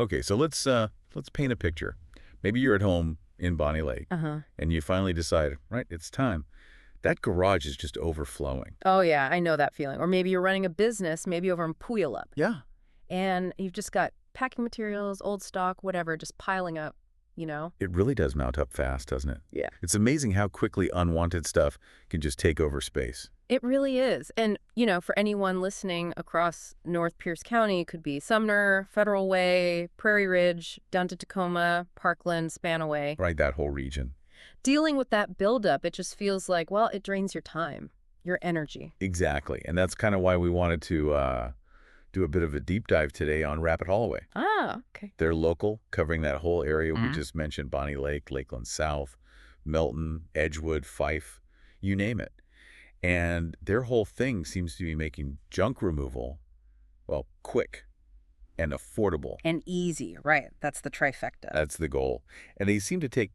Okay, so let's paint a picture. Maybe you're at home in Bonney Lake, Uh-huh. and you finally decide, right, it's time. That garage is just overflowing. Oh, yeah, I know that feeling. Or maybe you're running a business, maybe over in Puyallup, Yeah. and you've just got packing materials, old stock, whatever, just piling up, you know? It really does mount up fast, doesn't it? Yeah. It's amazing how quickly unwanted stuff can just take over space. It really is. And, for anyone listening across North Pierce County, it could be Sumner, Federal Way, Prairie Ridge, down to Tacoma, Parkland, Spanaway. Right, that whole region. Dealing with that buildup, it just feels like, well, it drains your time, your energy. Exactly. And that's kind of why we wanted to do a bit of a deep dive today on Rapid Holloway. Ah, okay. They're local, covering that whole area we Mhm. just mentioned, Bonney Lake, Lakeland South, Melton, Edgewood, Fife, you name it. And their whole thing seems to be making junk removal, well, quick and affordable. And easy, right. That's the trifecta. That's the goal. And they seem to take,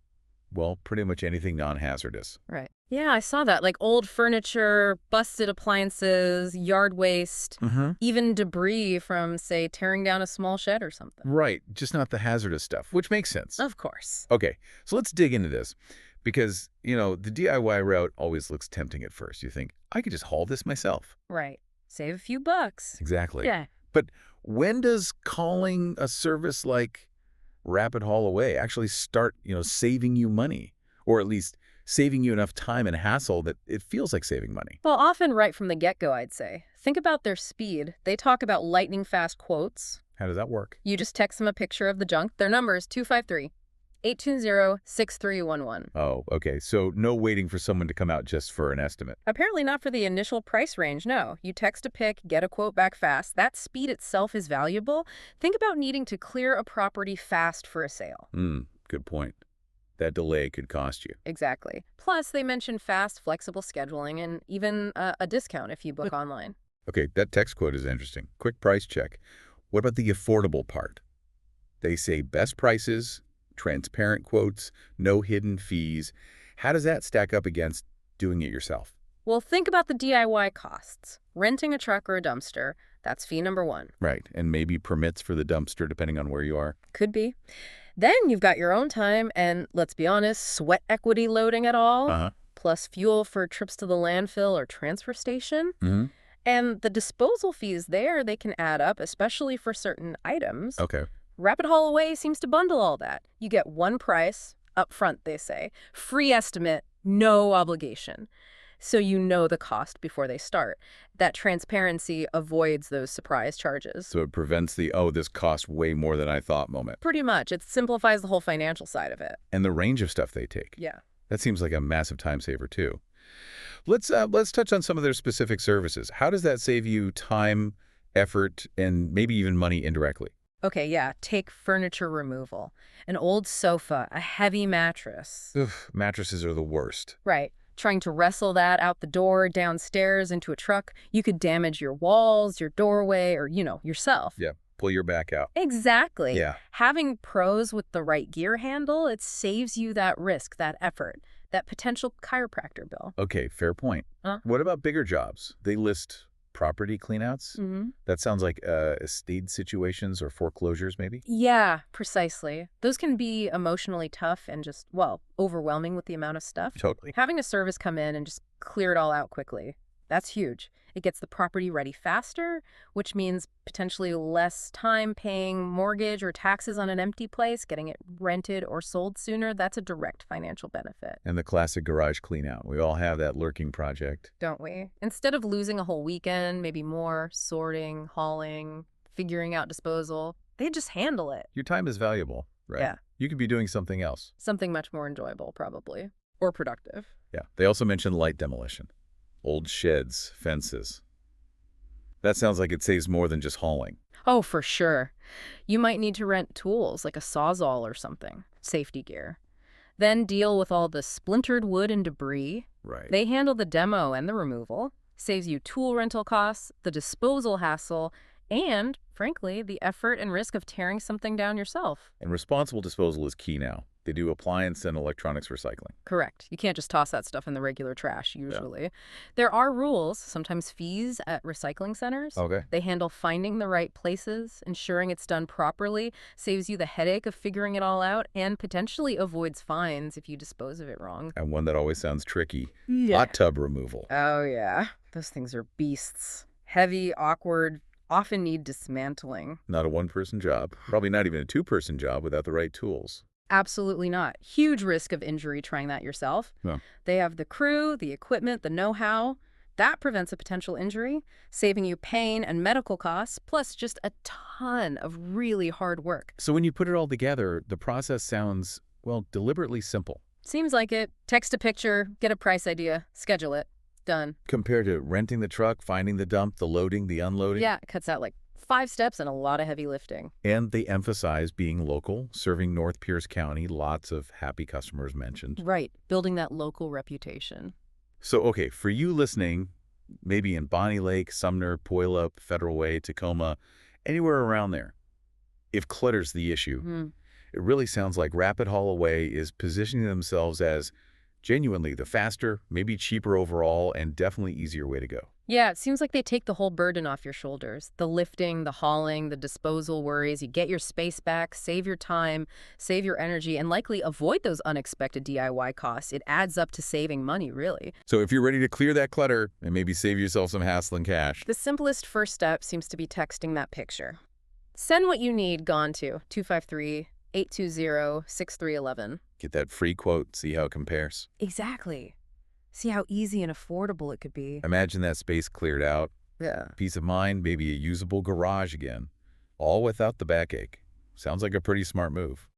well, pretty much anything non-hazardous. Right. Yeah, I saw that. Like old furniture, busted appliances, yard waste, even debris from, say, tearing down a small shed or something. Right, just not the hazardous stuff, which makes sense. Of course. Okay, so let's dig into this. Because, the DIY route always looks tempting at first. You think, I could just haul this myself. Right. Save a few bucks. Exactly. Yeah. But when does calling a service like Rapid Haul Away actually start, saving you money? Or at least saving you enough time and hassle that it feels like saving money? Well, often right from the get-go, I'd say. Think about their speed. They talk about lightning-fast quotes. How does that work? You just text them a picture of the junk. Their number is 253-820-6311. Oh, okay. So no waiting for someone to come out just for an estimate. Apparently not for the initial price range, no. You text a pic, get a quote back fast. That speed itself is valuable. Think about needing to clear a property fast for a sale. Good point. That delay could cost you. Exactly. Plus, they mention fast, flexible scheduling and even a discount if you book online. Okay, that text quote is interesting. Quick price check. What about the affordable part? They say best prices, transparent quotes, no hidden fees. How does that stack up against doing it yourself? Well, think about the DIY costs. Renting a truck or a dumpster, that's fee number one. Right, and maybe permits for the dumpster depending on where you are. Could be. Then you've got your own time and, let's be honest, sweat equity loading it all, plus fuel for trips to the landfill or transfer station. And the disposal fees there, they can add up, especially for certain items. Okay. Rapid Haul Away seems to bundle all that. You get one price, up front, they say. Free estimate, no obligation. So you know the cost before they start. That transparency avoids those surprise charges. So it prevents the, oh, this costs way more than I thought moment. Pretty much. It simplifies the whole financial side of it. And the range of stuff they take. Yeah. That seems like a massive time saver, too. Let's touch on some of their specific services. How does that save you time, effort, and maybe even money indirectly? Okay, yeah. Take furniture removal. An old sofa, a heavy mattress. Oof, mattresses are the worst. Right. Trying to wrestle that out the door, downstairs, into a truck, you could damage your walls, your doorway, or, yourself. Yeah, pull your back out. Exactly. Yeah. Having pros with the right gear handle, it saves you that risk, that effort, that potential chiropractor bill. Okay, fair point. What about bigger jobs? They list property cleanouts? That sounds like estate situations or foreclosures, maybe? Yeah, precisely. Those can be emotionally tough and just, overwhelming with the amount of stuff. Totally. Having a service come in and just clear it all out quickly, that's huge. It gets the property ready faster, which means potentially less time paying mortgage or taxes on an empty place, getting it rented or sold sooner. That's a direct financial benefit. And the classic garage cleanout. We all have that lurking project. Don't we? Instead of losing a whole weekend, maybe more, sorting, hauling, figuring out disposal, they just handle it. Your time is valuable, right? Yeah. You could be doing something else. Something much more enjoyable, probably. Or productive. Yeah. They also mentioned light demolition. Old sheds, fences. That sounds like it saves more than just hauling. Oh, for sure. You might need to rent tools like a sawzall or something, safety gear. Then deal with all the splintered wood and debris. Right. They handle the demo and the removal, saves you tool rental costs, the disposal hassle, and, frankly, the effort and risk of tearing something down yourself. And responsible disposal is key now. They do appliance and electronics recycling. Correct. You can't just toss that stuff in the regular trash, usually. Yeah. There are rules, sometimes fees, at recycling centers. Okay. They handle finding the right places, ensuring it's done properly, saves you the headache of figuring it all out, and potentially avoids fines if you dispose of it wrong. And one that always sounds tricky. Yeah. Hot tub removal. Oh, yeah. Those things are beasts. Heavy, awkward, often need dismantling. Not a one-person job. Probably not even a two-person job without the right tools. Absolutely not. Huge risk of injury trying that yourself. No. They have the crew, the equipment, the know-how. That prevents a potential injury, saving you pain and medical costs, plus just a ton of really hard work. So when you put it all together, the process sounds, well, deliberately simple. Seems like it. Text a picture, get a price idea, schedule it. Done. Compared to renting the truck, finding the dump, the loading, the unloading. Yeah, it cuts out like 5 steps and a lot of heavy lifting. And they emphasize being local, serving North Pierce County, lots of happy customers mentioned. Right, building that local reputation. So, okay, for you listening, maybe in Bonney Lake, Sumner, Puyallup, Federal Way, Tacoma, anywhere around there, if clutter's the issue, it really sounds like Rapid Haul Away is positioning themselves as genuinely the faster, maybe cheaper overall, and definitely easier way to go. Yeah, it seems like they take the whole burden off your shoulders. The lifting, the hauling, the disposal worries. You get your space back, save your time, save your energy, and likely avoid those unexpected DIY costs. It adds up to saving money, really. So if you're ready to clear that clutter and maybe save yourself some hassle and cash, the simplest first step seems to be texting that picture. Send what you need gone to 253-820-6311. Get that free quote, see how it compares. Exactly. See how easy and affordable it could be. Imagine that space cleared out. Yeah. Peace of mind, maybe a usable garage again. All without the backache. Sounds like a pretty smart move.